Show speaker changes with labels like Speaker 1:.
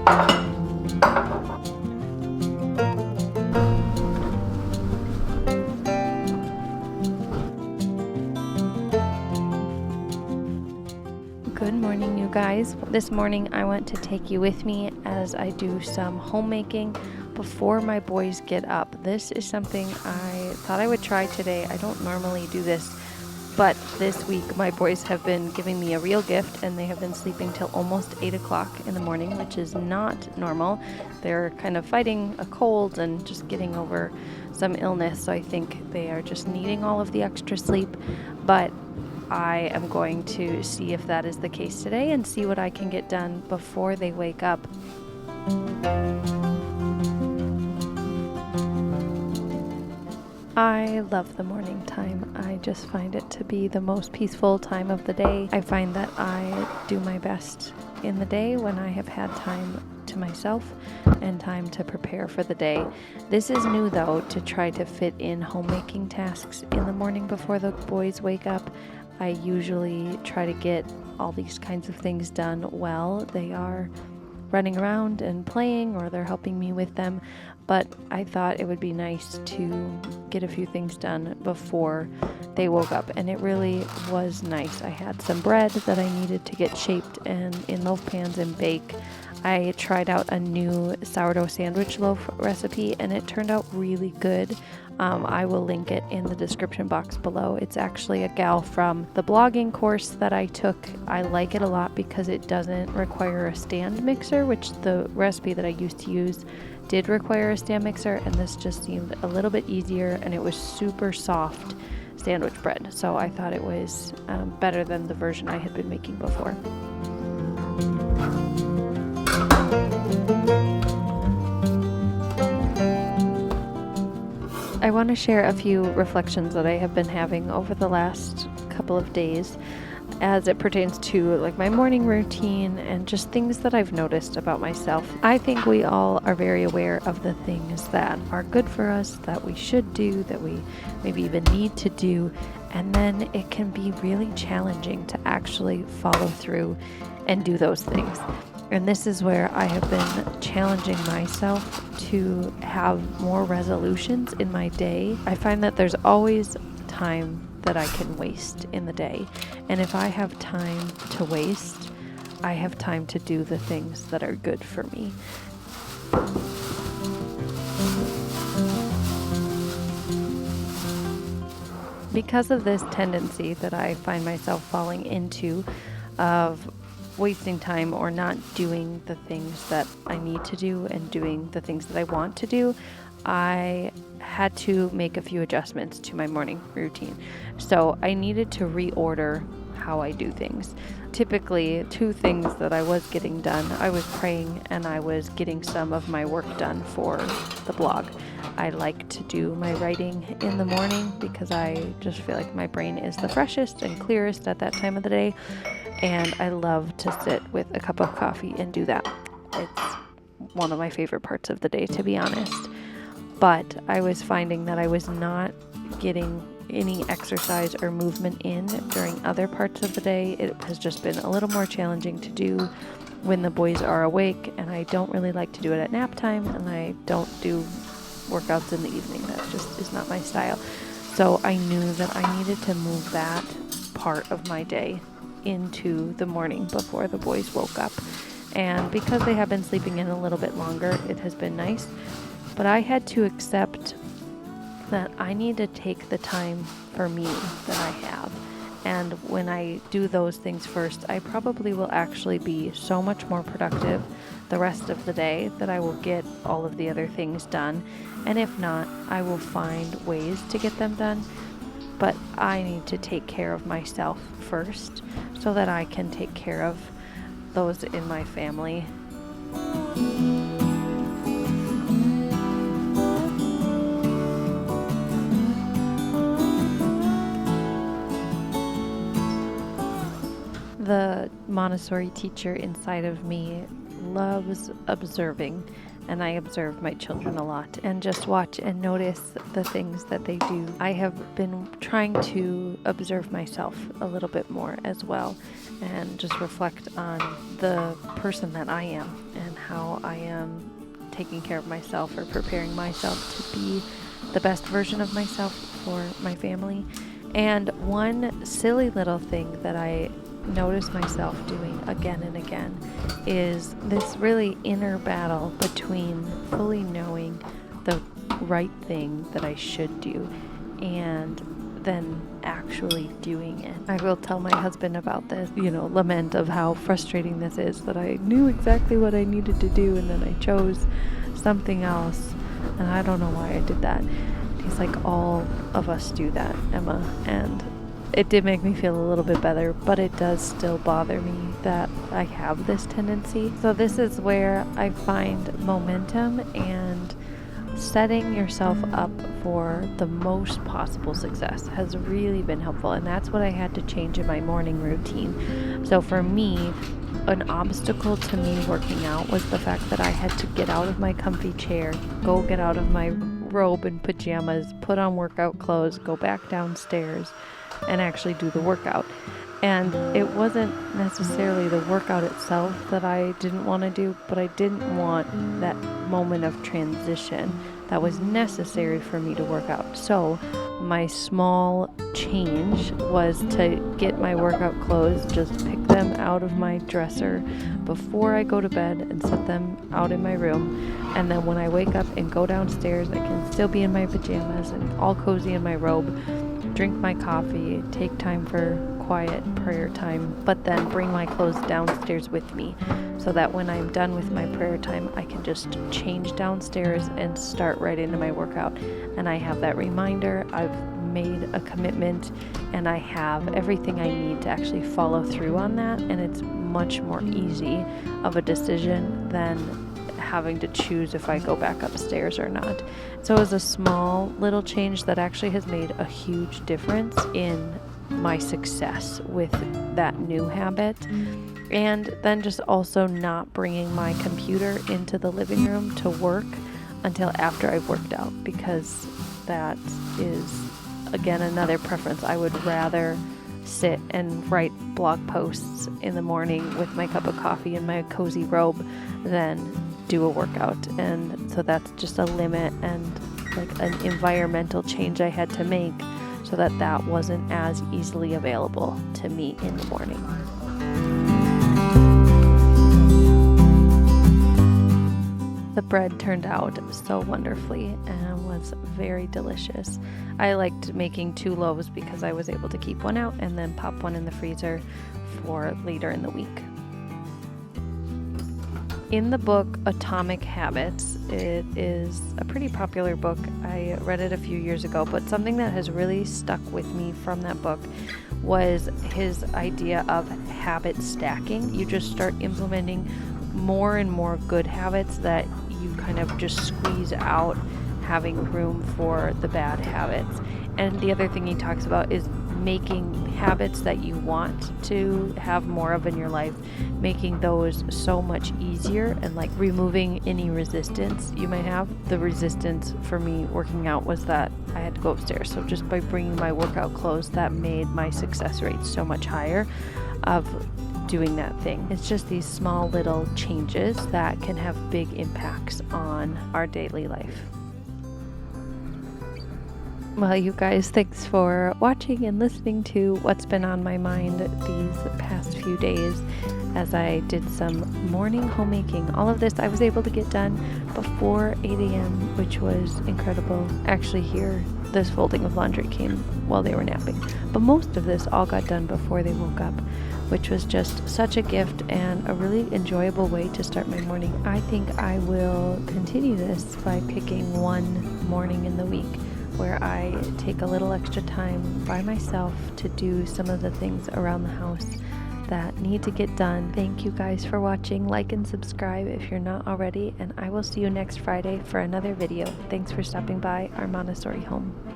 Speaker 1: Good morning, you guys. This morning I want to take you with me as I do some homemaking before my boys get up. This is something I thought I would try today. I don't normally do this, but this week my boys have been giving me a real gift, and they have been sleeping till almost 8 o'clock in the morning, which is not normal. They're kind of fighting a cold and just getting over some illness, so I think they are just needing all of the extra sleep, but I am going to see if that is the case today and see what I can get done before they wake up. I love the morning time. I just find it to be the most peaceful time of the day. I find that I do my best in the day when I have had time to myself and time to prepare for the day. This is new though, to try to fit in homemaking tasks in the morning before the boys wake up. I usually try to get all these kinds of things done while they are running around and playing, or they're helping me with them, but I thought it would be nice to get a few things done before they woke up, and it really was nice. I had some bread that I needed to get shaped and in loaf pans and bake. I tried out a new sourdough sandwich loaf recipe, and it turned out really good. I will link it in the description box below. It's actually a gal from the blogging course that I took. I like it a lot because it doesn't require a stand mixer, which the recipe that I used to use did require a stand mixer, and this just seemed a little bit easier, and it was super soft sandwich bread. So I thought it was better than the version I had been making before. I want to share a few reflections that I have been having over the last couple of days as it pertains to like my morning routine and just things that I've noticed about myself. I think we all are very aware of the things that are good for us, that we should do, that we maybe even need to do, and then it can be really challenging to actually follow through and do those things. And this is where I have been challenging myself to have more resolutions in my day. I find that there's always time that I can waste in the day. And if I have time to waste, I have time to do the things that are good for me. Because of this tendency that I find myself falling into of wasting time or not doing the things that I need to do and doing the things that I want to do, I had to make a few adjustments to my morning routine. So I needed to reorder how I do things. Typically, two things that I was getting done: I was praying and I was getting some of my work done for the blog. I like to do my writing in the morning because I just feel like my brain is the freshest and clearest at that time of the day. And I love to sit with a cup of coffee and do that. It's one of my favorite parts of the day, to be honest. But I was finding that I was not getting any exercise or movement in during other parts of the day. It has just been a little more challenging to do when the boys are awake, and I don't really like to do it at nap time, and I don't do workouts in the evening. That just is not my style. So I knew that I needed to move that part of my day into the morning before the boys woke up. And because they have been sleeping in a little bit longer, it has been nice. But I had to accept that I need to take the time for me that I have. And when I do those things first, I probably will actually be so much more productive the rest of the day that I will get all of the other things done. And if not, I will find ways to get them done. But I need to take care of myself first so that I can take care of those in my family. The Montessori teacher inside of me loves observing and I observe my children a lot and just watch and notice the things that they do. I have been trying to observe myself a little bit more as well and just reflect on the person that I am and how I am taking care of myself or preparing myself to be the best version of myself for my family. And one silly little thing that I notice myself doing again and again is this really inner battle between fully knowing the right thing that I should do and then actually doing it. I will tell my husband about this, lament of how frustrating this is, that I knew exactly what I needed to do and then I chose something else and I don't know why I did that. He's like, all of us do that, Emma, and it did make me feel a little bit better, but it does still bother me that I have this tendency. So this is where I find momentum and setting yourself up for the most possible success has really been helpful, and that's what I had to change in my morning routine. So for me, an obstacle to me working out was the fact that I had to get out of my comfy chair, go get out of my robe and pajamas, put on workout clothes, go back downstairs and actually do the workout. And it wasn't necessarily the workout itself that I didn't want to do, but I didn't want that moment of transition that was necessary for me to work out. So my small change was to get my workout clothes, just pick them out of my dresser before I go to bed and set them out in my room. And then when I wake up and go downstairs, I can still be in my pajamas and all cozy in my robe, drink my coffee, take time for quiet prayer time, but then bring my clothes downstairs with me so that when I'm done with my prayer time, I can just change downstairs and start right into my workout. And I have that reminder, I've made a commitment, and I have everything I need to actually follow through on that, and it's much more easy of a decision than having to choose if I go back upstairs or not. So it was a small little change that actually has made a huge difference in my success with that new habit. And then just also not bringing my computer into the living room to work until after I've worked out, because that is, again, another preference. I would rather sit and write blog posts in the morning with my cup of coffee and my cozy robe than do a workout. And so that's just a limit and like an environmental change I had to make so that that wasn't as easily available to me in the morning. The bread turned out so wonderfully and was very delicious. I liked making 2 loaves because I was able to keep one out and then pop one in the freezer for later in the week. In the book Atomic Habits, it is a pretty popular book. I read it a few years ago, but something that has really stuck with me from that book was his idea of habit stacking. You just start implementing more and more good habits that you kind of just squeeze out, having room for the bad habits. And the other thing he talks about is making habits that you want to have more of in your life, making those so much easier and like removing any resistance you might have. The resistance for me working out was that I had to go upstairs. So just by bringing my workout clothes, that made my success rate so much higher of doing that thing. It's just these small little changes that can have big impacts on our daily life. Well, you guys, thanks for watching and listening to what's been on my mind these past few days as I did some morning homemaking. All of this I was able to get done before 8 a.m., which was incredible. Actually, here, this folding of laundry came while they were napping. But most of this all got done before they woke up, which was just such a gift and a really enjoyable way to start my morning. I think I will continue this by picking one morning in the week where I take a little extra time by myself to do some of the things around the house that need to get done. Thank you guys for watching. Like and subscribe if you're not already, and I will see you next Friday for another video. Thanks for stopping by our Montessori home.